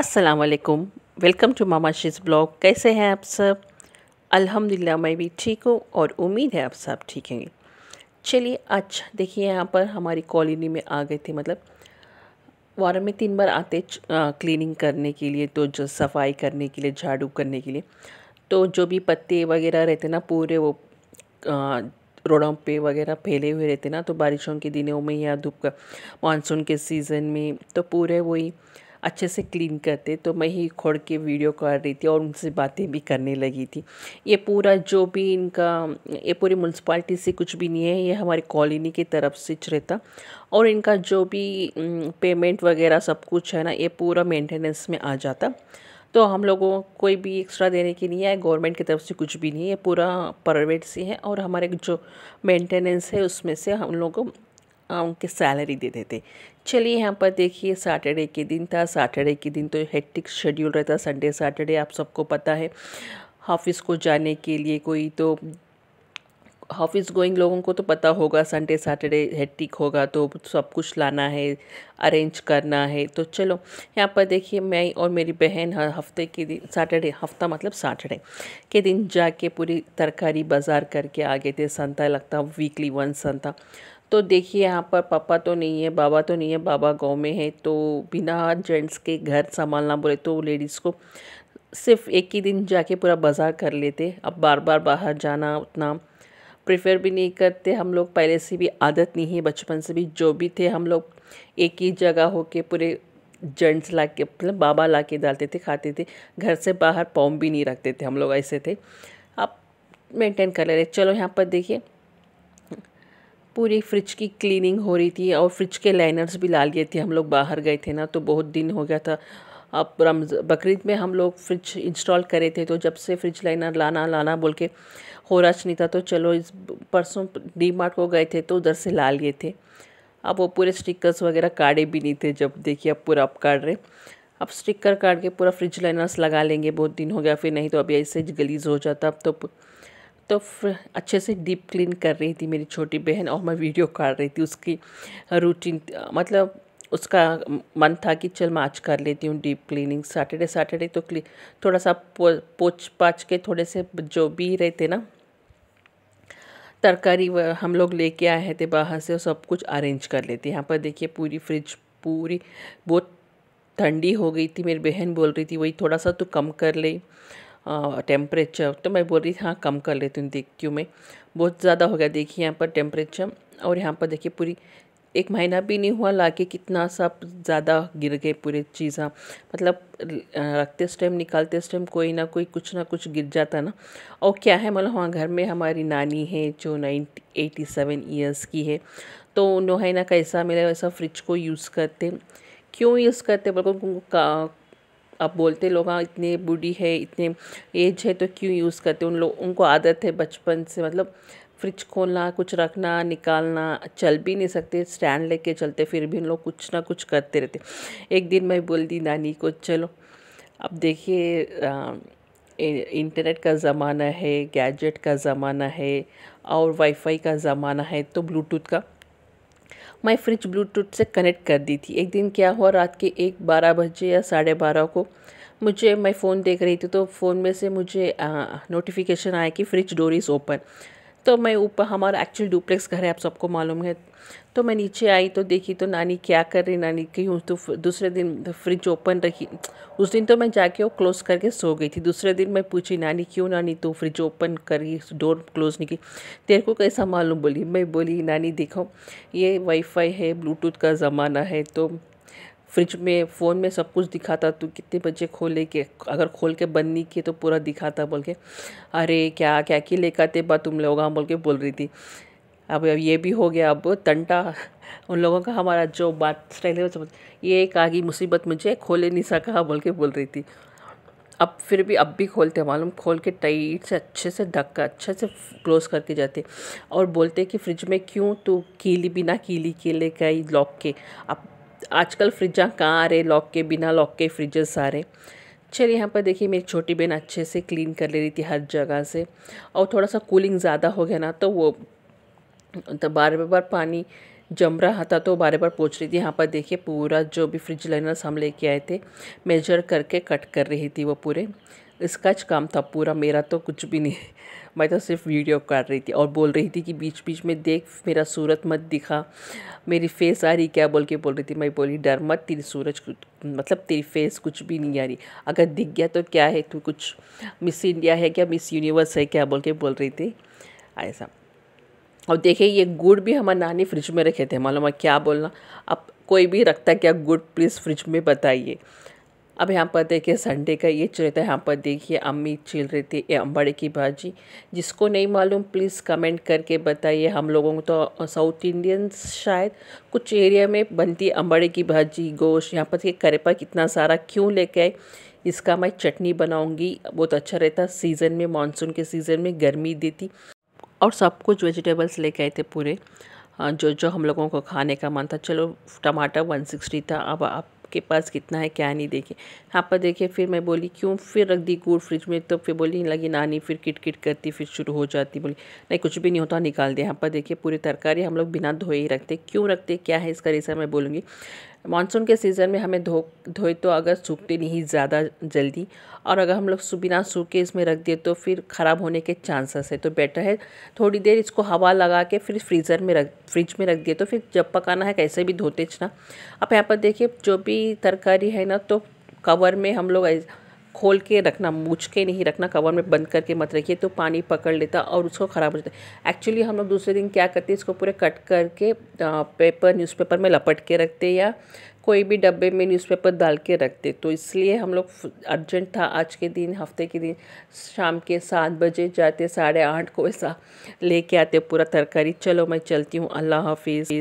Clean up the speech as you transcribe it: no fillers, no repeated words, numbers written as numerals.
अस्सलाम वालेकुम। Welcome to मामा शीज़ ब्लॉग। कैसे हैं आप सब? अल्हम्दुलिल्लाह मैं भी ठीक हूँ और उम्मीद है आप सब ठीक हैं। चलिए आज देखिए यहाँ पर हमारी कॉलोनी में आ गए थे, मतलब वार में 3 बार आते क्लीनिंग करने के लिए, तो जो सफाई करने के लिए, झाड़ू करने के लिए। तो जो भी पत्ते वगैरह रहते ना पूरे वो रोडों पे वगैरह फैले हुए रहते ना, तो बारिशों के दिनों में या धूप का मानसून के सीज़न में तो पूरे वही अच्छे से क्लीन करते। तो मैं ही खोड़ के वीडियो कर रही थी और उनसे बातें भी करने लगी थी। ये पूरा जो भी इनका, ये पूरी म्यूनसिपाल्टी से कुछ भी नहीं है, ये हमारी कॉलोनी की तरफ से रहता। और इनका जो भी पेमेंट वगैरह सब कुछ है ना, ये पूरा मेंटेनेंस में आ जाता। तो हम लोगों को कोई भी एक्स्ट्रा देने की नहीं है, गवर्नमेंट की तरफ से कुछ भी नहीं है, ये पूरा प्राइवेट से है। और हमारे जो मेंटेनेंस है उसमें से हम लोगों को उनकी सैलरी दे देते। चलिए यहाँ पर देखिए सैटरडे के दिन था। सैटरडे के दिन तो हेक्टिक शेड्यूल रहता, संडे सैटरडे आप सबको पता है। ऑफिस को जाने के लिए कोई तो ऑफिस गोइंग लोगों को तो पता होगा संडे सैटरडे हेक्टिक होगा, तो सब कुछ लाना है, अरेंज करना है। तो चलो यहाँ पर देखिए मैं और मेरी बहन हर हफ्ते के दिन, सैटरडे हफ्ता मतलब सैटरडे के दिन जाके पूरी तरकारी बाज़ार करके आ गए थे। संता लगता वीकली वन संता। तो देखिए यहाँ पर पापा तो नहीं है, बाबा तो नहीं है, बाबा गांव में है। तो बिना जेंट्स के घर संभालना बोले तो लेडीज़ को सिर्फ एक ही दिन जाके पूरा बाज़ार कर लेते। अब बार बार बाहर जाना उतना प्रेफर भी नहीं करते हम लोग, पहले से भी आदत नहीं है, बचपन से भी जो भी थे हम लोग एक ही जगह होके पूरे जेंट्स ला के मतलब बाबा ला के डालते थे, खाते थे। घर से बाहर पाँव भी नहीं रखते थे हम लोग, ऐसे थे। अब मेंटेन कर ले रहे। चलो यहाँ पर देखिए पूरी फ्रिज की क्लीनिंग हो रही थी और फ्रिज के लाइनर्स भी ला लिए थे। हम लोग बाहर गए थे ना, तो बहुत दिन हो गया था। अब बकरीद में हम लोग फ्रिज इंस्टॉल करे थे, तो जब से फ्रिज लाइनर लाना लाना बोल के हो रहा नहीं था, तो चलो इस परसों डी मार्ट को गए थे तो उधर से ला लिए थे। अब वो पूरे स्टिकर्स वगैरह काटे भी नहीं थे, जब देखिए अब पूरा अब काट रहे। अब स्टिकर काट के पूरा फ्रिज लाइनर्स लगा लेंगे, बहुत दिन हो गया, फिर नहीं तो अभी ऐसे गलीज हो जाता। अब तो अच्छे से डीप क्लीन कर रही थी मेरी छोटी बहन और मैं वीडियो काट रही थी उसकी रूटीन। मतलब उसका मन था कि चल मैं आज कर लेती हूँ डीप क्लीनिंग। सैटरडे सैटरडे तो थोड़ा सा पोछ पाछ के थोड़े से जो भी रहते ना तरकारी हम लोग लेके आए थे बाहर से, और सब कुछ अरेंज कर लेते। यहाँ पर देखिए पूरी फ्रिज पूरी बहुत ठंडी हो गई थी। मेरी बहन बोल रही थी वही थोड़ा सा तो कम कर ले टेम्परेचर। तो मैं बोल रही थी हाँ कम कर लेती हूँ, देखती हूँ मैं, बहुत ज़्यादा हो गया। देखिए यहाँ पर टेम्परेचर, और यहाँ पर देखिए पूरी 1 महीना भी नहीं हुआ लाके कितना सब ज़्यादा गिर गए पूरे चीज़ा। मतलब रखते इस टाइम निकालते इस टाइम कोई ना कोई कुछ ना कुछ गिर जाता ना। और क्या है मतलब वहाँ घर में हमारी नानी है जो 87 ईयर्स की है, तो उन्होंने ना कैसा मेरा वैसा फ्रिज को यूज़ करते। क्यों यूज़ करते बोलो उनको अब बोलते लोग हाँ इतने बूढ़ी है, इतने एज है तो क्यों यूज़ करते। उनको आदत है बचपन से, मतलब फ्रिज खोलना, कुछ रखना, निकालना। चल भी नहीं सकते, स्टैंड लेके चलते, फिर भी उन लोग कुछ ना कुछ करते रहते। एक दिन मैं बोल दी नानी को चलो अब देखिए इंटरनेट का ज़माना है, गैजेट का ज़माना है और वाईफाई का ज़माना है, तो ब्लूटूथ का मैं फ्रिज ब्लूटूथ से कनेक्ट कर दी थी। एक दिन क्या हुआ, रात के 12 बजे या 12:30 को मुझे, मैं फ़ोन देख रही थी तो फ़ोन में से मुझे नोटिफिकेशन आया कि फ्रिज डोर इज़ ओपन। तो मैं ऊपर, हमारा एक्चुअल डुप्लेक्स घर है आप सबको मालूम है, तो मैं नीचे आई तो देखी तो नानी क्या कर रही। नानी की हूँ तो दूसरे दिन फ्रिज ओपन रखी। उस दिन तो मैं जाके वो क्लोज़ करके सो गई थी। दूसरे दिन मैं पूछी नानी क्यों नानी तो फ्रिज ओपन करी, डोर क्लोज़ नहीं की, तेरे को कैसा मालूम। बोली, मैं बोली नानी देखो ये वाईफाई है, ब्लूटूथ का ज़माना है, तो फ्रिज में फ़ोन में सब कुछ दिखाता, तू कितने बजे खोले के, अगर खोल के बंद नहीं किए तो पूरा दिखाता बोल के। अरे क्या क्या की लेकर आते बा तुम लोग बोल के बोल रही थी। अब ये भी हो गया, अब तंटा उन लोगों का, हमारा जो बात स्टाइल है वो समझ, ये एक आ गई मुसीबत मुझे, खोले नहीं सका बोल के बोल रही थी। अब फिर भी अब भी खोलते मालूम, खोल के टाइट से अच्छे से ढक कर अच्छे से क्लोज़ करके जाते। और बोलते कि फ्रिज में क्यों तो कीली, बिना कीली के ले गई लॉक के। अब आजकल फ्रिजा कहाँ आ रहे लॉक के, बिना लॉक के फ्रिजेस आ रहे। चलिए यहाँ पर देखिए मेरी छोटी बहन अच्छे से क्लीन कर ले रही थी हर जगह से। और थोड़ा सा कूलिंग ज़्यादा हो गया ना, तो वो तो बार बार पानी जम रहा था तो बार बार पूछ रही थी। यहाँ पर देखिए पूरा जो भी फ्रिज लाइनर्स हम लेके आए थे मेजर करके कट कर रही थी वो पूरे। इसका काम था पूरा, मेरा तो कुछ भी नहीं मैं तो सिर्फ वीडियो कर रही थी और बोल रही थी कि बीच बीच में देख मेरा सूरत मत दिखा, मेरी फेस आ रही क्या बोल के बोल रही थी। मैं बोली डर मत, तेरी मतलब तेरी फेस कुछ भी नहीं आ रही, अगर दिख गया तो क्या है, तू कुछ मिस इंडिया है क्या, मिस यूनिवर्स है क्या बोल के बोल रही थी ऐसा। और देखिए ये गुड़ भी हमारी नानी फ्रिज में रखे थे, मालूम है क्या बोलना, अब कोई भी रखता क्या गुड़ प्लीज़ फ्रिज में बताइए। अब यहाँ पर देखिए संडे का ये चल रहा था। यहाँ पर देखिए अम्मी छील रही थी अम्बाड़े की भाजी। जिसको नहीं मालूम प्लीज़ कमेंट करके बताइए। हम लोगों को तो साउथ इंडियंस शायद कुछ एरिया में बनती है अम्बाड़े की भाजी, गोश्त। यहाँ पर देखिए करेपा कितना सारा क्यों लेके आए, इसका मैं चटनी बनाऊंगी, बहुत अच्छा रहता सीज़न में, मानसून के सीज़न में गर्मी देती। और सब कुछ वेजिटेबल्स लेके आए थे पूरे, जो जो हम लोगों को खाने का मन था। चलो टमाटर 160 था, अब आपके पास कितना है क्या नहीं देखिए। यहाँ पर देखिए फिर मैं बोली क्यों फिर रख दी गुड़ फ्रिज में, तो फिर बोली लगी नानी फिर किट किट करती, फिर शुरू हो जाती। बोली नहीं कुछ भी नहीं होता, निकाल दिया। यहाँ पर देखिए पूरी तरकारी हम लोग बिना धोए ही रखते। क्यों रखते क्या है इसका रीज़न मैं बोलूँगी। मानसून के सीज़न में हमें धोए तो अगर सूखते नहीं ज़्यादा जल्दी, और अगर हम लोग बिना सूखे इसमें रख दिए तो फिर ख़राब होने के चांसेस है। तो बेटर है थोड़ी देर इसको हवा लगा के फिर फ्रीज़र में फ्रिज में रख दिए, तो फिर जब पकाना है कैसे भी धोते ना। अब यहाँ पर देखिए जो भी तरकारी है ना, तो कवर में हम लोग खोल के रखना, मूछ के नहीं रखना, कवर में बंद करके मत रखिए, तो पानी पकड़ लेता और उसको ख़राब हो जाता है। एक्चुअली हम लोग दूसरे दिन क्या करते हैं, इसको पूरे कट करके न्यूज़पेपर में लपेट के रखते, या कोई भी डब्बे में न्यूज़पेपर डाल के रखते। तो इसलिए हम लोग अर्जेंट था आज के दिन, हफ्ते के दिन शाम के 7 बजे जाते, 8:30 को ऐसा लेके आते पूरा तरकारी। चलो मैं चलती हूँ, अल्लाह हाफिज़।